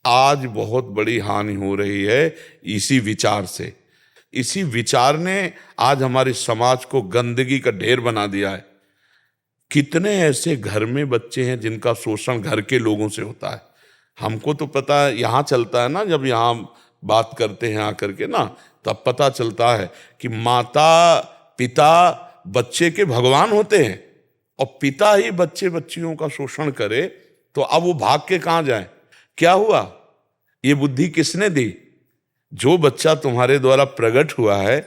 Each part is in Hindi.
आज बहुत बड़ी हानि हो रही है इसी विचार से। इसी विचार ने आज हमारे समाज को गंदगी का ढेर बना दिया है। कितने ऐसे घर में बच्चे हैं जिनका शोषण घर के लोगों से होता है। हमको तो पता है, यहाँ चलता है ना, जब यहाँ बात करते हैं आकर के ना, तब पता चलता है कि माता पिता बच्चे के भगवान होते हैं, और पिता ही बच्चे बच्चियों का शोषण करे तो अब वो भाग के कहाँ जाए? क्या हुआ? ये बुद्धि किसने दी? जो बच्चा तुम्हारे द्वारा प्रकट हुआ है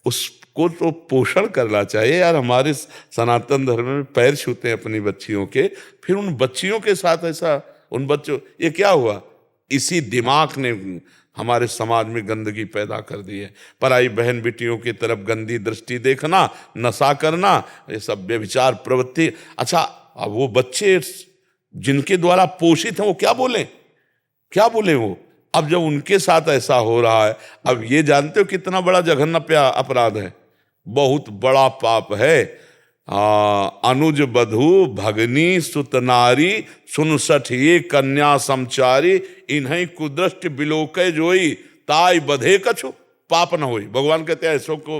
उसको तो पोषण करना चाहिए यार। हमारे सनातन धर्म में पैर छूते हैं अपनी बच्चियों के, फिर उन बच्चियों के साथ ऐसा, उन बच्चों, ये क्या हुआ? इसी दिमाग ने हमारे समाज में गंदगी पैदा कर दी है। पराई बहन बेटियों की तरफ गंदी दृष्टि देखना, नशा करना, ये सब व्यभिचार प्रवृत्ति। अच्छा, अब वो बच्चे जिनके द्वारा पोषित हैं वो क्या बोले, क्या बोले वो? अब जब उनके साथ ऐसा हो रहा है, अब ये जानते हो कितना बड़ा जघन्य अपराध है, बहुत बड़ा पाप है। अनुज बधू भगनी सुत नारी सुनसठ ये कन्या समचारी इन्हीं कुदृष्ट बिलोके जोई ताई बधे कछु पाप न होई। भगवान कहते हैं ऐसो को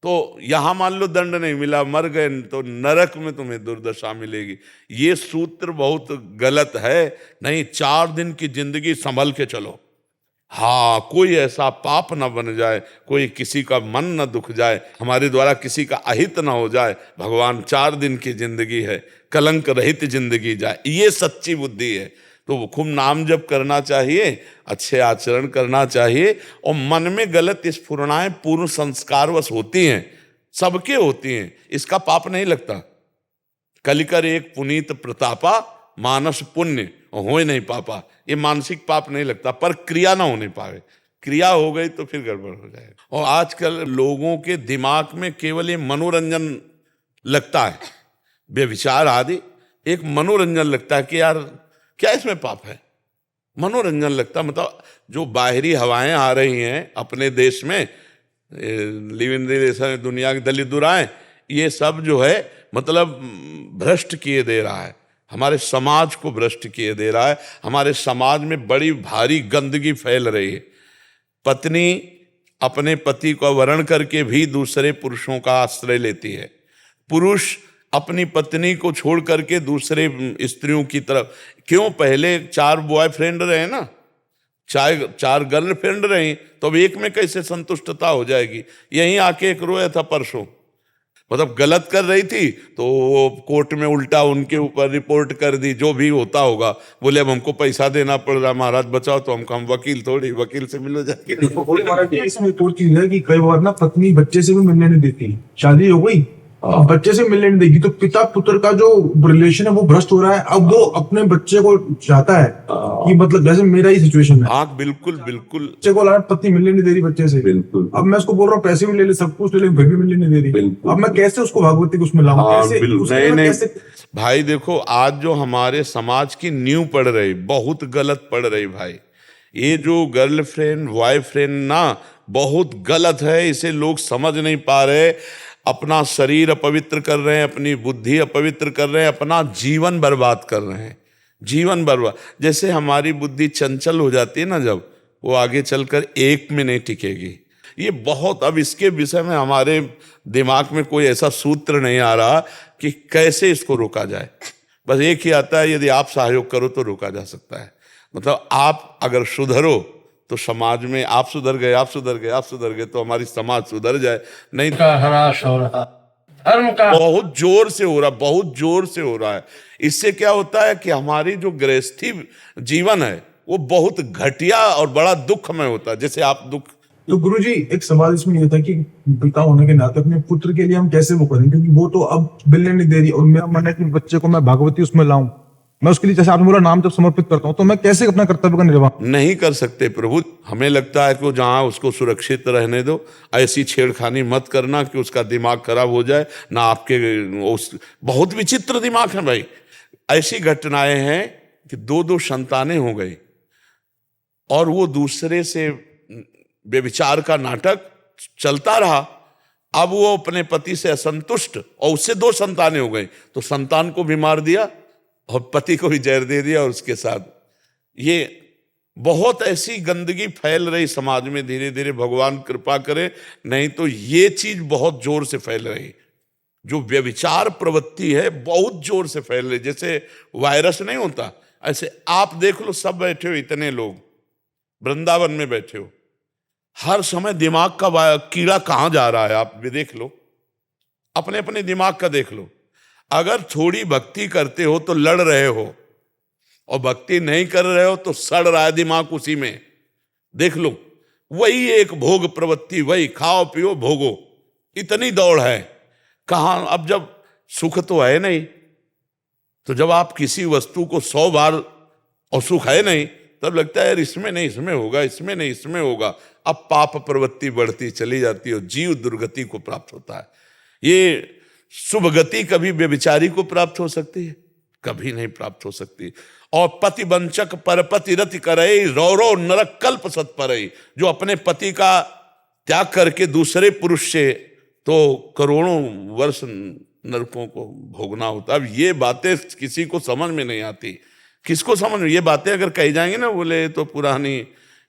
तो यहां मान लो दंड नहीं मिला, मर गए, तो नरक में तुम्हें दुर्दशा मिलेगी। ये सूत्र बहुत गलत है। नहीं, 4 दिन की जिंदगी संभल के चलो। हाँ, कोई ऐसा पाप न बन जाए, कोई किसी का मन न दुख जाए, हमारे द्वारा किसी का अहित न हो जाए। भगवान 4 दिन की जिंदगी है, कलंक रहित जिंदगी जाए, ये सच्ची बुद्धि है। तो खूब नाम जप करना चाहिए, अच्छे आचरण करना चाहिए, और मन में गलत स्फुरणाएं पूर्ण संस्कारवश होती हैं, सबके होती हैं, इसका पाप नहीं लगता। कलिकर एक पुनीत प्रतापा मानस पुण्य हो नहीं पापा, ये मानसिक पाप नहीं लगता, पर क्रिया ना होने पावे। क्रिया हो गई तो फिर गड़बड़ हो जाएगा। और आजकल लोगों के दिमाग में केवल ये मनोरंजन लगता है, व्यभिचार आदि एक मनोरंजन लगता है कि यार क्या इसमें पाप है, मनोरंजन लगता। मतलब जो बाहरी हवाएं आ रही हैं अपने देश में, लिव इन रिलेशन, दुनिया की दलित दुराएं, ये सब जो है मतलब भ्रष्ट किए दे रहा है, हमारे समाज को भ्रष्ट किए दे रहा है। हमारे समाज में बड़ी भारी गंदगी फैल रही है। पत्नी अपने पति को वरण करके भी दूसरे पुरुषों का आश्रय लेती है, पुरुष अपनी पत्नी को छोड़ करके दूसरे स्त्रियों की तरफ। क्यों? पहले 4 बॉयफ्रेंड रहे ना, 4 गर्लफ्रेंड रही, तो अब एक में कैसे संतुष्टता हो जाएगी? यहीं आके एक रोया था परसों, मतलब गलत कर रही थी तो कोर्ट में उल्टा उनके ऊपर रिपोर्ट कर दी, जो भी होता होगा। बोले अब हमको पैसा देना पड़ रहा, महाराज बचाओ, तो हम वकील थोड़ी, वकील से मिलो जाके। इसमें रिपोर्ट की है कि कई बार ना पत्नी बच्चे से भी मिलने नहीं देती, शादी हो गई अब बच्चे से मिलने नहीं देगी, तो पिता पुत्र का जो रिलेशन है वो भ्रष्ट हो रहा है। अब वो अपने बच्चे को चाहता है कि मतलब जैसे मेरा ही सिचुएशन है। हाँ बिल्कुल बिल्कुल। बच्चे को पत्नी मिलने नहीं दे रही बच्चे से, बिल्कुल। अब मैं उसको बोल रहा हूँ पैसे भी ले ले, सब कुछ ले ले, फिर भी मिलने नहीं दे रही। अब मैं कैसे उसको भागवती को उसमें लाऊं? कैसे? भाई देखो, आज जो हमारे समाज की नींव पड़ रही, बहुत गलत पड़ रही भाई। ये जो गर्लफ्रेंड बॉयफ्रेंड ना, बहुत गलत है। इसे लोग समझ नहीं पा रहे, अपना शरीर अपवित्र कर रहे हैं, अपनी बुद्धि अपवित्र कर रहे हैं, अपना जीवन बर्बाद कर रहे हैं, जीवन बर्बाद। जैसे हमारी बुद्धि चंचल हो जाती है ना, जब वो आगे चलकर एक में नहीं टिकेगी। ये बहुत, अब इसके विषय में हमारे दिमाग में कोई ऐसा सूत्र नहीं आ रहा कि कैसे इसको रोका जाए। बस एक ही आता है, यदि आप सहयोग करो तो रोका जा सकता है। मतलब आप अगर सुधरो तो समाज में आप सुधर गए, आप सुधर गए, आप सुधर गए, तो हमारी समाज सुधर जाए। नहीं का ह्रास हो रहा, धर्म का बहुत जोर से हो रहा, बहुत जोर से हो रहा है। इससे क्या होता है कि हमारी जो गृहस्थी जीवन है वो बहुत घटिया और बड़ा दुखमय होता है। जैसे आप दुख। तो गुरुजी एक सवाल इसमें ये था कि पिता होने के नाते अपने पुत्र के लिए हम कैसे वो करें, क्योंकि वो तो अब मिलने नहीं दे रही, और मेरा मन है कि बच्चे को मैं भागवती उसमें लाऊं, मैं उसके लिए जैसे आपने बोला नाम जब समर्पित करता हूं, तो मैं कैसे अपना कर्तव्य का निर्वाह? नहीं कर सकते प्रभु। हमें लगता है कि जहां उसको सुरक्षित रहने दो, ऐसी छेड़खानी मत करना कि उसका दिमाग खराब हो जाए ना। आपके बहुत विचित्र दिमाग है भाई। ऐसी घटनाएं हैं कि 2-2 संतानें हो गई और वो दूसरे से व्यभिचार का नाटक चलता रहा। अब वो अपने पति से असंतुष्ट और उससे 2 संतानें हो गई, तो संतान को भी मार दिया और पति को भी जहर दे दिया और उसके साथ ये बहुत ऐसी गंदगी फैल रही समाज में, धीरे धीरे भगवान कृपा करे, नहीं तो ये चीज बहुत जोर से फैल रही। जो व्यभिचार प्रवृत्ति है बहुत जोर से फैल रही, जैसे वायरस नहीं होता, ऐसे आप देख लो, सब बैठे हो, इतने लोग वृंदावन में बैठे हो, हर समय दिमाग का कीड़ा कहां जा रहा है आप भी देख लो, अपने अपने दिमाग का देख लो। अगर थोड़ी भक्ति करते हो तो लड़ रहे हो, और भक्ति नहीं कर रहे हो तो सड़ रहा है दिमाग उसी में, देख लो। वही एक भोग प्रवृत्ति, वही खाओ पियो भोगो, इतनी दौड़ है। कहां, अब जब सुख तो है नहीं, तो जब आप किसी वस्तु को 100 बार, और सुख है नहीं, तब लगता है यार इसमें नहीं इसमें होगा, इसमें नहीं इसमें होगा। अब पाप प्रवृत्ति बढ़ती चली जाती है, जीव दुर्गति को प्राप्त होता है। ये शुभ गति कभी व्यभिचारी को प्राप्त हो सकती है? कभी नहीं प्राप्त हो सकती। और पति वंचक परपति रति करे, रौरव नरक कल्प सत्परई, जो अपने पति का त्याग करके दूसरे पुरुष से तो करोड़ों वर्ष नरकों को भोगना होता। अब ये बातें किसी को समझ में नहीं आती। किसको समझ में? ये बातें अगर कही जाएंगी ना, बोले तो पुरानी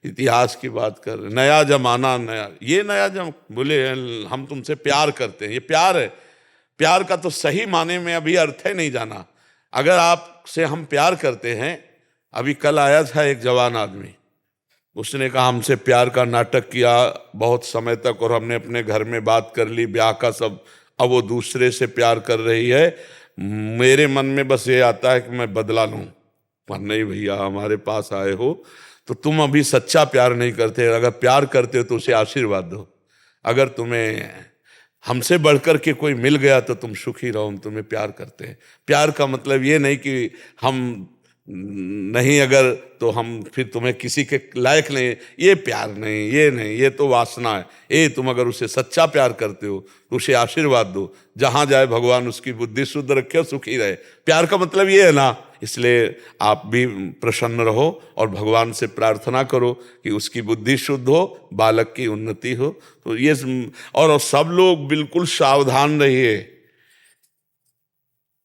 इतिहास की बात कर, नया जमाना नया, ये नया बोले हम तुमसे प्यार करते हैं, ये प्यार है। प्यार का तो सही माने में अभी अर्थ है नहीं जाना। अगर आपसे हम प्यार करते हैं, अभी कल आया था एक जवान आदमी, उसने कहा हमसे प्यार का नाटक किया बहुत समय तक, और हमने अपने घर में बात कर ली ब्याह का सब, अब वो दूसरे से प्यार कर रही है। मेरे मन में बस ये आता है कि मैं बदला लूं। पर नहीं भैया, हमारे पास आए हो तो तुम अभी सच्चा प्यार नहीं करते। अगर प्यार करते हो तो उसे आशीर्वाद दो। अगर तुम्हें हमसे बढ़कर के कोई मिल गया तो तुम सुखी रहो, हम तुम्हें प्यार करते हैं। प्यार का मतलब ये नहीं कि हम नहीं, अगर तो हम फिर तुम्हें किसी के लायक नहीं, ये प्यार नहीं, ये नहीं, ये तो वासना है। ये तुम अगर उसे सच्चा प्यार करते हो तो उसे आशीर्वाद दो, जहां जाए भगवान उसकी बुद्धि शुद्ध रखे, सुखी रहे। प्यार का मतलब ये है ना। इसलिए आप भी प्रसन्न रहो और भगवान से प्रार्थना करो कि उसकी बुद्धि शुद्ध हो, बालक की उन्नति हो। तो ये, और सब लोग बिल्कुल सावधान रहिए।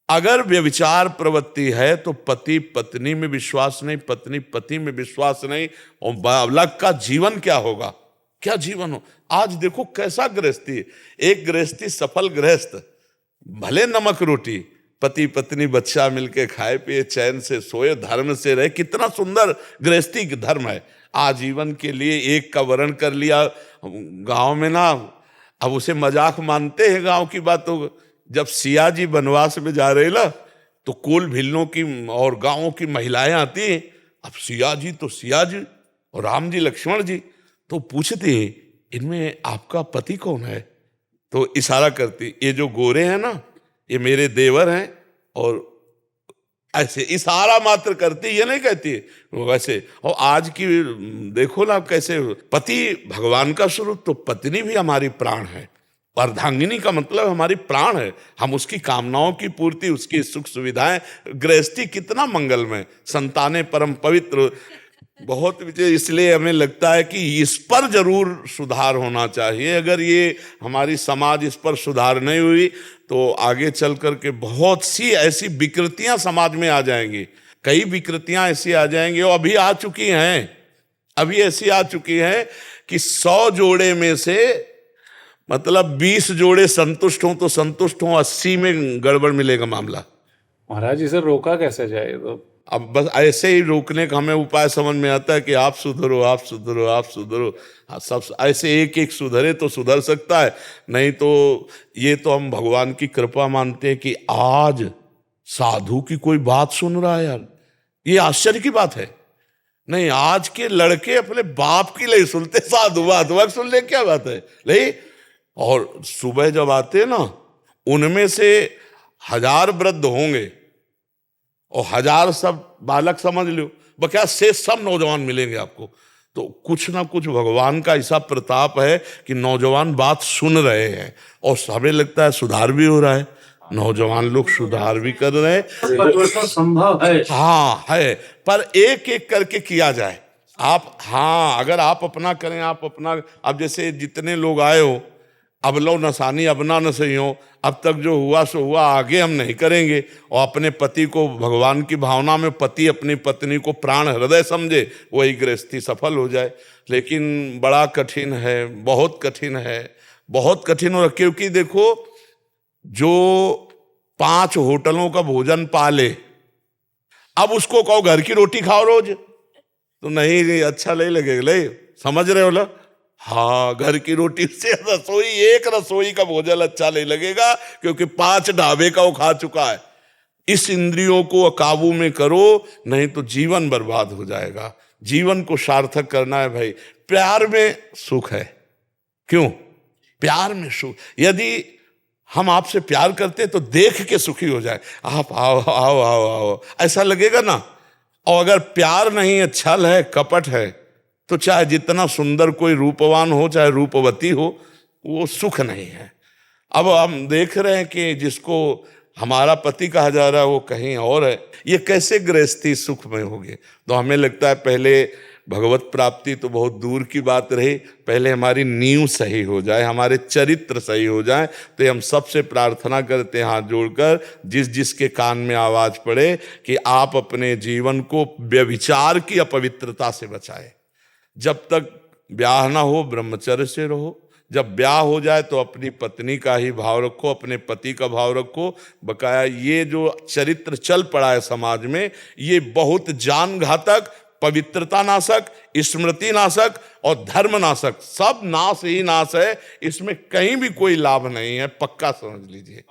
अगर व्यभिचार प्रवृत्ति है तो पति पत्नी में विश्वास नहीं, पत्नी पति में विश्वास नहीं, और बालक का जीवन क्या होगा? क्या जीवन हो? आज देखो कैसा गृहस्थी, एक गृहस्थी सफल गृहस्थ, भले नमक रोटी, पति पत्नी बच्चा मिलके खाए पिए चैन से सोए, धर्म से रहे, कितना सुंदर गृहस्थी धर्म है। आजीवन के लिए एक का वरण कर लिया। गांव में ना, अब उसे मजाक मानते हैं गांव की बातों। जब सिया जी वनवास में जा रहे ना, तो कुल भिल्लों की और गांवों की महिलाएं आती हैं। अब सिया जी तो सिया जी और राम जी लक्ष्मण जी, तो पूछते हैं इनमें आपका पति कौन है? तो इशारा करती, ये जो गोरे हैं ना, ये मेरे देवर हैं। और ऐसे इशारा मात्र करती, ये नहीं कहती वैसे। और आज की देखो ना कैसे, पति भगवान का स्वरूप, तो पत्नी भी हमारी प्राण है। अर्धांगिनी का मतलब हमारी प्राण है। हम उसकी कामनाओं की पूर्ति, उसकी सुख सुविधाएं, गृहस्थी कितना मंगलमय, संतानें परम पवित्र, बहुत विजय। इसलिए हमें लगता है कि इस पर जरूर सुधार होना चाहिए। अगर ये हमारी समाज इस पर सुधार नहीं हुई तो आगे चल करके बहुत सी ऐसी विकृतियां समाज में आ जाएंगी। कई विकृतियां ऐसी आ जाएंगी, और अभी आ चुकी हैं, अभी ऐसी आ चुकी हैं कि 100 जोड़े में से मतलब 20 जोड़े संतुष्ट हों तो संतुष्ट हों, 80 में गड़बड़ मिलेगा मामला। महाराज इसे रोका कैसे जाए? तो अब बस ऐसे ही रोकने का हमें उपाय समझ में आता है कि आप सुधरो, आप सुधरो, आप सुधरो। सब ऐसे एक एक सुधरे तो सुधर सकता है, नहीं तो ये तो हम भगवान की कृपा मानते हैं कि आज साधु की कोई बात सुन रहा है। यार ये आश्चर्य की बात है। नहीं, आज के लड़के अपने बाप की नहीं सुनते, साधु बात सुन ले, क्या बात है नहीं। और सुबह जब आते ना, उनमें से 1000 वृद्ध होंगे और 1000 सब बालक समझ लो, बक्या से सब नौजवान मिलेंगे आपको। तो कुछ ना कुछ भगवान का ऐसा प्रताप है कि नौजवान बात सुन रहे हैं, और हमें लगता है सुधार भी हो रहा है। नौजवान लोग सुधार भी कर रहे हैं। परिवर्तन संभव है। हाँ है, पर एक एक करके किया जाए। आप, हाँ, अगर आप अपना करें, आप अपना, अब जैसे जितने लोग आए हो, अब लो नसानी अब ना न सही हो, अब तक जो हुआ सो हुआ, आगे हम नहीं करेंगे। और अपने पति को भगवान की भावना में पति अपनी पत्नी को प्राण हृदय समझे, वही गृहस्थी सफल हो जाए। लेकिन बड़ा कठिन है, बहुत कठिन है, बहुत कठिन हो रहा। क्योंकि देखो, जो 5 होटलों का भोजन पाले, अब उसको कहो घर की रोटी खाओ रोज, तो नहीं, अच्छा नहीं लगेगा। ले समझ रहे हो ना? हाँ, घर की रोटी से रसोई, एक रसोई का भोजन अच्छा नहीं लगेगा, क्योंकि 5 ढाबे का वो खा चुका है। इस इंद्रियों को काबू में करो, नहीं तो जीवन बर्बाद हो जाएगा। जीवन को सार्थक करना है भाई। प्यार में सुख है। क्यों? प्यार में सुख। यदि हम आपसे प्यार करते तो देख के सुखी हो जाए, आप आओ आओ आओ आओ, ऐसा लगेगा ना। और अगर प्यार नहीं है, छल है, कपट है, तो चाहे जितना सुंदर कोई रूपवान हो, चाहे रूपवती हो, वो सुख नहीं है। अब हम देख रहे हैं कि जिसको हमारा पति कहा जा रहा है वो कहीं और है। ये कैसे गृहस्थी सुख में होगी? तो हमें लगता है पहले भगवत प्राप्ति तो बहुत दूर की बात रही, पहले हमारी नींव सही हो जाए, हमारे चरित्र सही हो जाए। तो हम सबसे प्रार्थना करते हैं हाथ जोड़कर, जिस जिसके कान में आवाज पड़े, कि आप अपने जीवन को व्यभिचार की अपवित्रता से बचाए। जब तक ब्याह ना हो ब्रह्मचर्य से रहो, जब ब्याह हो जाए तो अपनी पत्नी का ही भाव रखो, अपने पति का भाव रखो। बकाया ये जो चरित्र चल पड़ा है समाज में, ये बहुत जान घातक, पवित्रता नाशक, स्मृति नाशक और धर्म नाशक, सब नाश ही नाश है। इसमें कहीं भी कोई लाभ नहीं है, पक्का समझ लीजिए।